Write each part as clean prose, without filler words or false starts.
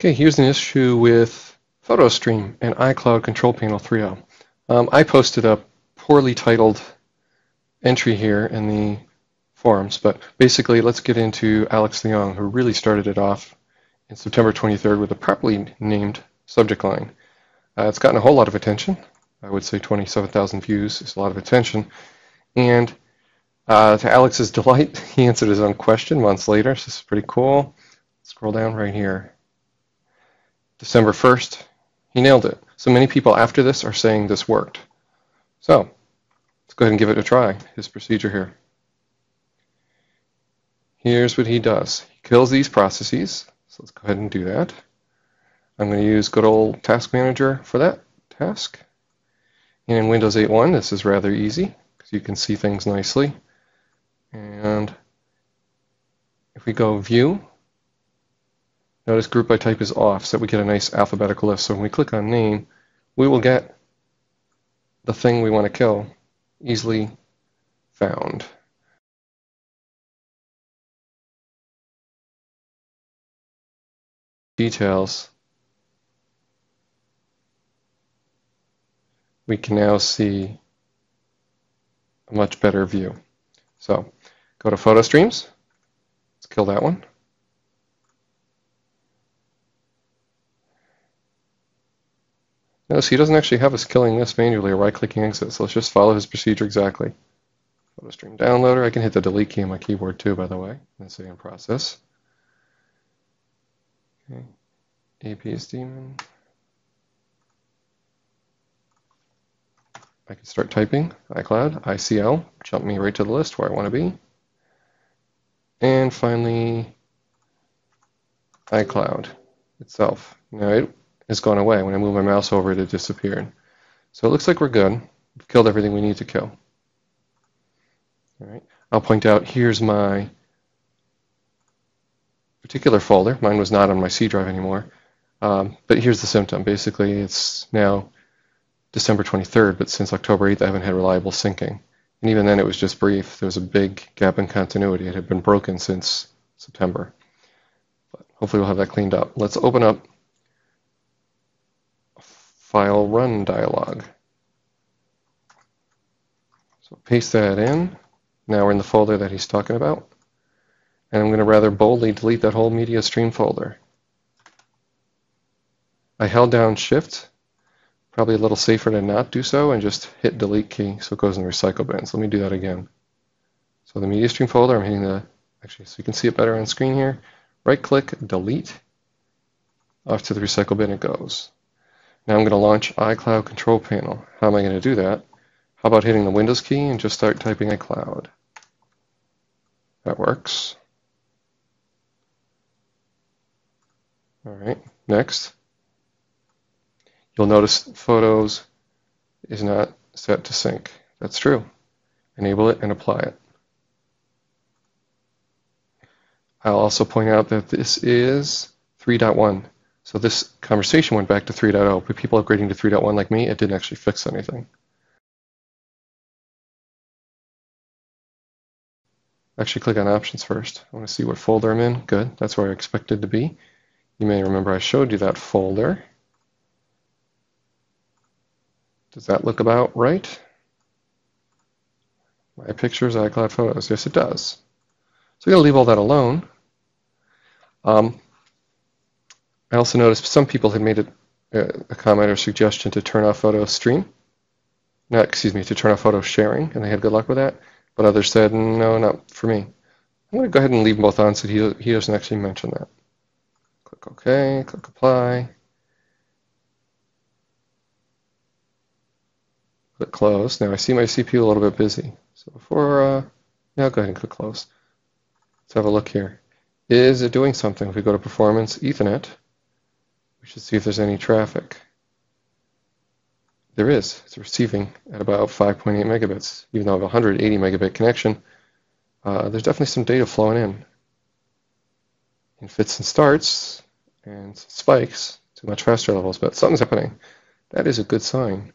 Okay, here's an issue with PhotoStream and iCloud Control Panel 3.0. I posted a poorly titled entry here in the forums, but basically let's get into Alex Leong, who really started it off in September 23rd with a properly named subject line. It's gotten a whole lot of attention. I would say 27,000 views is a lot of attention. And to Alex's delight, he answered his own question months later. So this is pretty cool. Scroll down right here. December 1st, he nailed it. So many people after this are saying this worked. So let's go ahead and give it a try, his procedure here. Here's what he does. He kills these processes. So let's go ahead and do that. I'm going to use good old Task Manager for that task. And in Windows 8.1, this is rather easy because you can see things nicely. And if we go View, notice group by type is off, so that we get a nice alphabetical list. So when we click on name, we will get the thing we want to kill easily found. Details. We can now see a much better view. So go to Photo Streams. Let's kill that one. Notice he doesn't actually have us killing this manually or right-clicking exit, so let's just follow his procedure exactly. PhotoStream Downloader. I can hit the delete key on my keyboard too, by the way, and say in process. Okay. APS daemon. I can start typing iCloud, ICL, jump me right to the list where I want to be. And finally, iCloud itself. Now it has gone away. When I move my mouse over it, it disappeared. So it looks like we're good. We've killed everything we need to kill. All right. I'll point out here's my particular folder. Mine was not on my C drive anymore. But here's the symptom. Basically, it's now December 23rd, but since October 8th, I haven't had reliable syncing. And even then, it was just brief. There was a big gap in continuity. It had been broken since September. But hopefully, we'll have that cleaned up. Let's open up a file run dialog. So paste that in. Now we're in the folder that he's talking about. And I'm going to rather boldly delete that whole media stream folder. I held down Shift. Probably a little safer to not do so and just hit delete key so it goes in the recycle bin. So let me do that again. So the media stream folder, I'm hitting the, actually so you can see it better on screen here. Right click, delete, off to the recycle bin it goes. Now I'm going to launch iCloud Control Panel. How am I going to do that? How about hitting the Windows key and just start typing iCloud? That works. All right, next. You'll notice Photos is not set to sync. That's true. Enable it and apply it. I'll also point out that this is 3.1. So this conversation went back to 3.0, but people upgrading to 3.1 like me, it didn't actually fix anything. Actually click on Options first. I want to see what folder I'm in. Good, that's where I expected to be. You may remember I showed you that folder. Does that look about right? My pictures, iCloud Photos. Yes, it does. So I'm going to leave all that alone. I also noticed some people had made a comment or suggestion to turn off photo stream. No, excuse me, to turn off photo sharing, and they had good luck with that. But others said, no, not for me. I'm going to go ahead and leave them both on so he doesn't actually mention that. Click OK, click Apply. Click Close. Now I see my CPU a little bit busy. So before, now go ahead and click Close. Let's have a look here. Is it doing something? If we go to Performance, Ethernet, we should see if there's any traffic. There is. It's receiving at about 5.8 megabits. Even though I have a 180 megabit connection, there's definitely some data flowing in fits and starts and spikes to much faster levels, but something's happening. That is a good sign.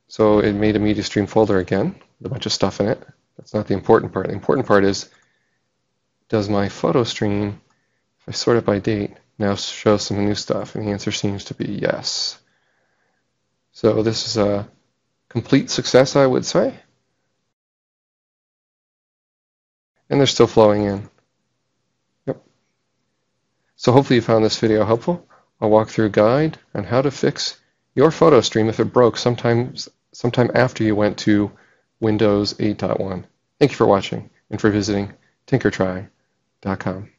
So it made a media stream folder again with a bunch of stuff in it. That's not the important part. The important part is, does my photo stream If I sort it by date, now show some new stuff, and the answer seems to be yes. So this is a complete success, I would say. And they're still flowing in. Yep. So hopefully you found this video helpful. I'll walk through a guide on how to fix your photo stream if it broke sometime after you went to Windows 8.1. Thank you for watching and for visiting tinkertry.com.